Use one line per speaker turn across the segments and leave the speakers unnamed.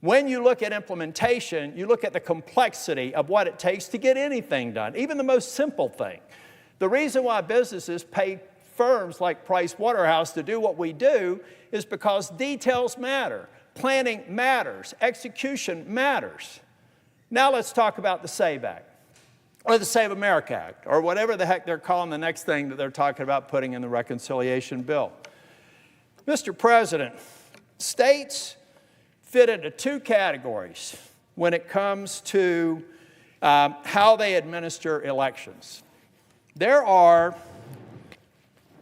When you look at implementation, you look at the complexity of what it takes to get anything done, even the most simple thing. The reason why businesses pay firms like Price Waterhouse to do what we do is because details matter, planning matters, execution matters. Now let's talk about the SAY Act, or the Save America Act, or whatever the heck they're calling the next thing that they're talking about putting in the reconciliation bill. Mr. President, states fit into two categories when it comes to how they administer elections. There are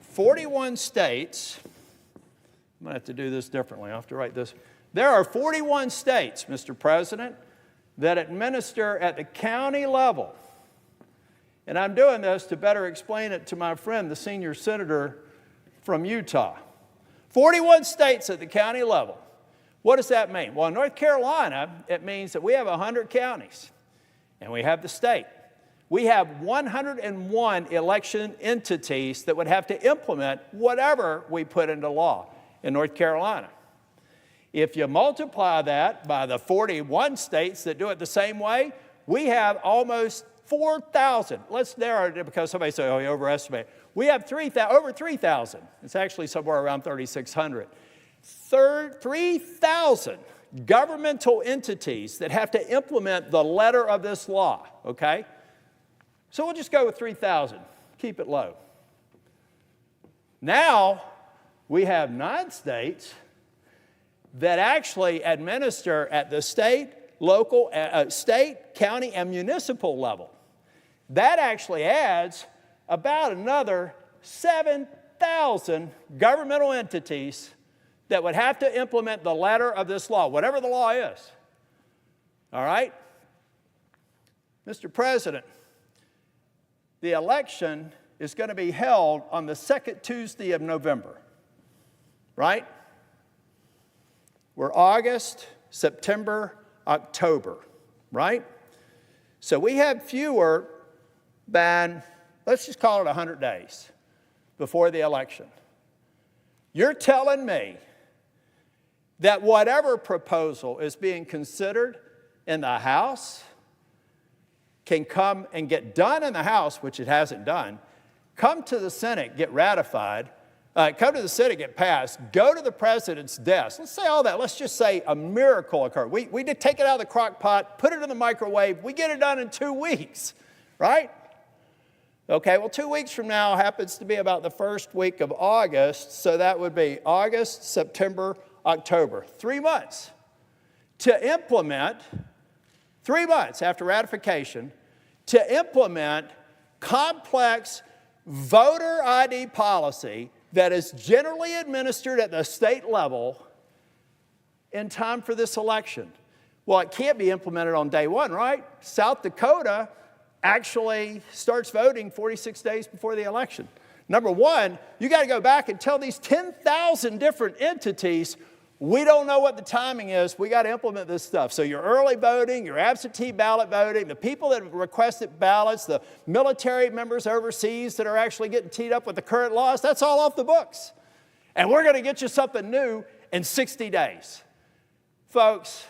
41 states, I'm going to have to do this differently, I'll have to write this. There are 41 states, Mr. President, that administer at the county level. And I'm doing this to better explain it to my friend, the senior senator from Utah. 41 states at the county level. What does that mean? Well, in North Carolina, it means that we have 100 counties, and we have the state. We have 101 election entities that would have to implement whatever we put into law in North Carolina. If you multiply that by the 41 states that do it the same way, we have almost 4,000. Let's narrow it because somebody said, oh, you overestimate. We have over 3,000. It's actually somewhere around 3,600. 3,000 governmental entities that have to implement the letter of this law, okay? So we'll just go with 3,000. Keep it low. Now, we have 9 states that actually administer at the state, local, state, county, and municipal level. That actually adds about another 7,000 governmental entities that would have to implement the letter of this law, whatever the law is. All right? Mr. President, the election is going to be held on the second Tuesday of November, right? We're August, September, October, right? So we have fewer than, let's just call it 100 days before the election. You're telling me that whatever proposal is being considered in the House can come and get done in the House, which it hasn't done, come to the Senate, get ratified, come to the Senate, get passed, go to the president's desk. Let's say all that. Let's just say a miracle occurred. We did take it out of the crock pot, put it in the microwave. We get it done in 2 weeks, right? Okay, well, 2 weeks from now happens to be about the first week of August, so that would be August, September, October. 3 months to implement, 3 months after ratification, to implement complex voter ID policy that is generally administered at the state level in time for this election. Well, it can't be implemented on day one, right? South Dakota actually starts voting 46 days before the election. Number one, you got to go back and tell these 10,000 different entities, we don't know what the timing is. We got to implement this stuff. So your early voting, your absentee ballot voting, the people that have requested ballots, the military members overseas that are actually getting teed up with the current laws, that's all off the books. And we're going to get you something new in 60 days. Folks,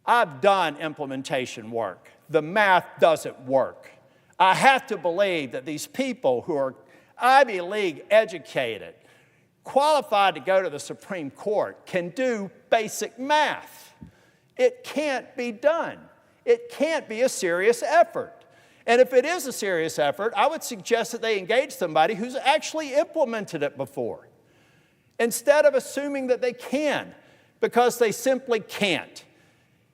I've done implementation work. The math doesn't work. I have to believe that these people who are Ivy League educated, qualified to go to the Supreme Court, can do basic math. It can't be done. It can't be a serious effort. And if it is a serious effort, I would suggest that they engage somebody who's actually implemented it before, instead of assuming that they can, because they simply can't.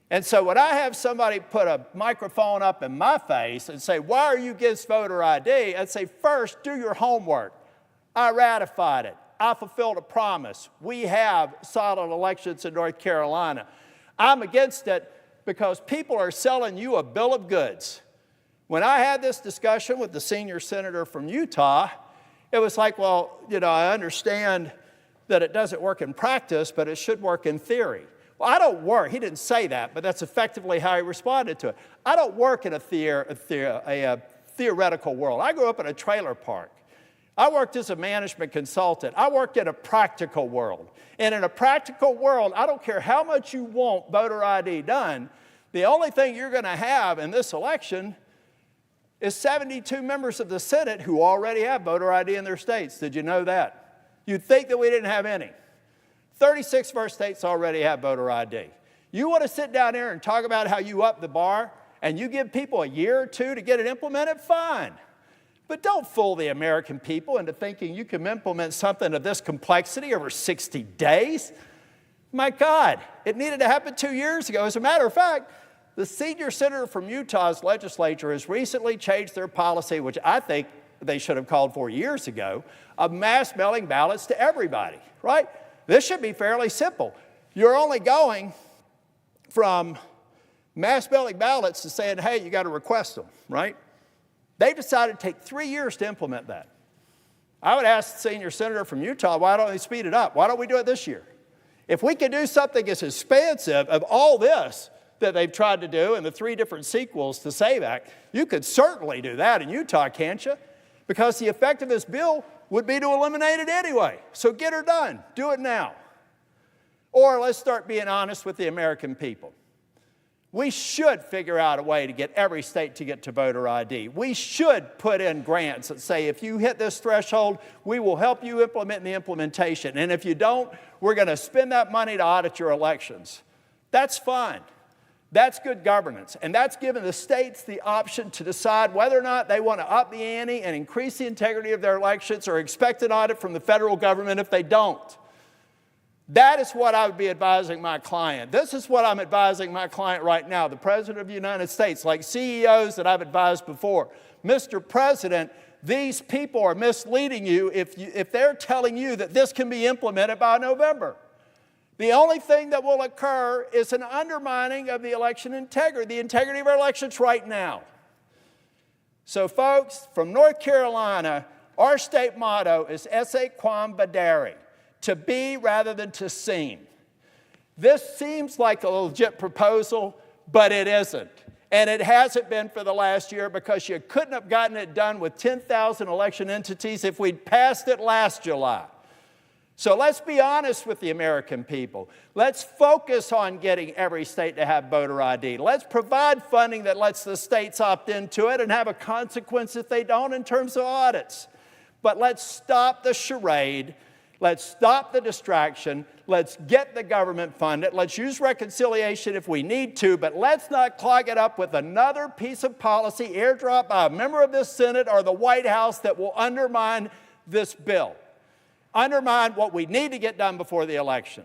And so when I have somebody put a microphone up in my face and say, why are you against voter ID? I'd say, first, do your homework. I ratified it. I fulfilled a promise. We have solid elections in North Carolina. I'm against it because people are selling you a bill of goods. When I had this discussion with the senior senator from Utah, it was like, well, I understand that it doesn't work in practice, but it should work in theory. Well, I don't work. He didn't say that, but that's effectively how he responded to it. I don't work in a theoretical world. I grew up in a trailer park. I worked as a management consultant. I worked in a practical world. And in a practical world, I don't care how much you want voter ID done, the only thing you're going to have in this election is 72 members of the Senate who already have voter ID in their states. Did you know that? You'd think that we didn't have any. 36 of our states already have voter ID. You want to sit down here and talk about how you up the bar and you give people a year or two to get it implemented? Fine. But don't fool the American people into thinking you can implement something of this complexity over 60 days. My God, it needed to happen 2 years ago. As a matter of fact, the senior senator from Utah's legislature has recently changed their policy, which I think they should have called for years ago, of mass mailing ballots to everybody, right? This should be fairly simple. You're only going from mass mailing ballots to saying, hey, you got to request them, right? They decided to take 3 years to implement that. I would ask the senior senator from Utah, why don't they speed it up? Why don't we do it this year? If we could do something as expansive of all this that they've tried to do in the 3 different sequels to SAVE Act, you could certainly do that in Utah, can't you? Because the effect of this bill would be to eliminate it anyway. So get her done. Do it now. Or let's start being honest with the American people. We should figure out a way to get every state to get to voter ID. We should put in grants that say, if you hit this threshold, we will help you implement the implementation. And if you don't, we're going to spend that money to audit your elections. That's fine. That's good governance. And that's given the states the option to decide whether or not they want to up the ante and increase the integrity of their elections or expect an audit from the federal government if they don't. That is what I would be advising my client. This is what I'm advising my client right now, the President of the United States, like CEOs that I've advised before. Mr. President, these people are misleading you if they're telling you that this can be implemented by November. The only thing that will occur is an undermining of the election integrity, the integrity of our elections right now. So folks, from North Carolina, our state motto is esse quam vadere, to be rather than to seem. This seems like a legit proposal, but it isn't. And it hasn't been for the last year because you couldn't have gotten it done with 10,000 election entities if we'd passed it last July. So let's be honest with the American people. Let's focus on getting every state to have voter ID. Let's provide funding that lets the states opt into it and have a consequence if they don't in terms of audits. But let's stop the charade. Let's stop the distraction. Let's get the government funded. Let's use reconciliation if we need to, but let's not clog it up with another piece of policy airdropped by a member of this Senate or the White House that will undermine this bill, undermine what we need to get done before the election.